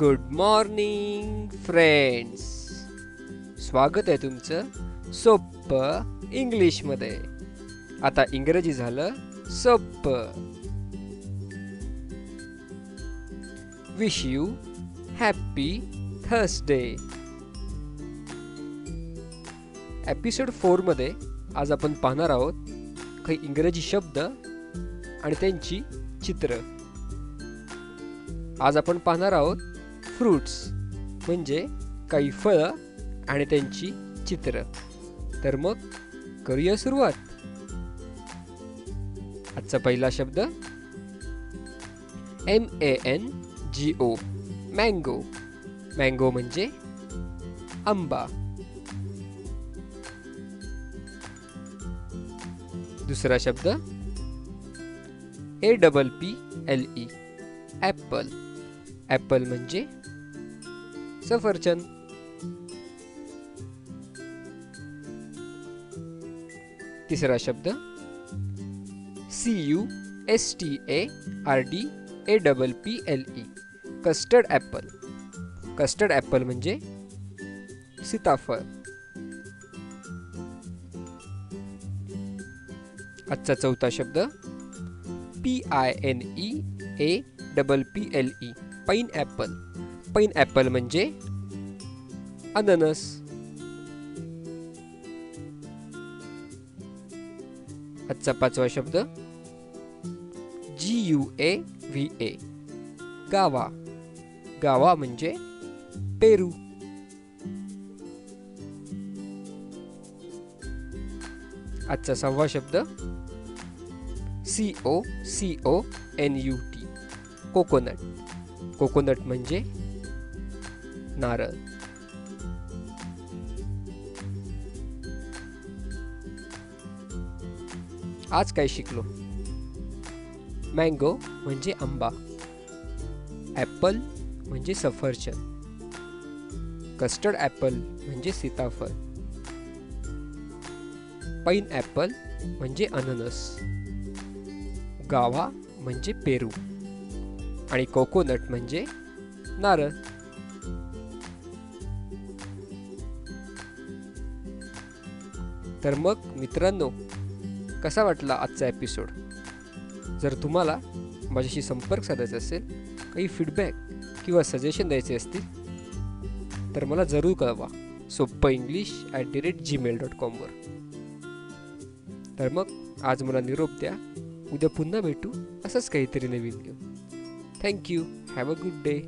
Good morning friends. स्वागत आहे तुमचं सोप्पं इंग्लिशमध्ये. आता इंग्रजी झालं सोप्पं. Wish you happy Thursday. Episode 4 मध्ये आज आपण पाहणार आहोत काही इंग्रजी शब्द आणि त्यांची चित्र. आज आपण पाहणार आहोत फ्रूट्स म्हणजे काही फळं आणि त्यांची चित्र. तर मग करूया सुरुवात. आजचा पहिला शब्द MANGO मँगो. मँगो म्हणजे आंबा. दुसरा शब्द APPLE ॲपल. ॲपल म्हणजे सफरचंद. तिसरा शब्द CUSTARDAPPLE custard Apple. Custard Apple म्हणजे सीताफळ. आजचा चौथा शब्द PINEAPPLE पाइन ॲपल. पाइन ॲपल म्हणजे अननस. आजचा पाचवा शब्द GUAVA गावा. गावा म्हणजे पेरू. आजचा सहावा शब्द COCONUT कोकोनट. कोकोनट म्हणजे नारळ. आज काय शिकलो? मँगो म्हणजे आंबा, ॲपल म्हणजे सफरचंद, कस्टर्ड ॲपल म्हणजे सीताफळ, पाइन ॲपल म्हणजे अननस, गावा म्हणजे पेरू आणि कोकोनट म्हणजे नारळ. तर मग मित्रांनो, कसा वाटला आजचा एपिसोड? जर तुम्हाला माझ्याशी संपर्क साधायचा असेल, काही फीडबॅक किंवा सजेशन द्यायचे असतील तर मला जरूर कळवा soppeinglish@gmail.com वर. तर मग आज मला निरोप द्या. उद्या पुन्हा भेटू असंच काहीतरी नवीन घेऊन. Thank you. Have a good day.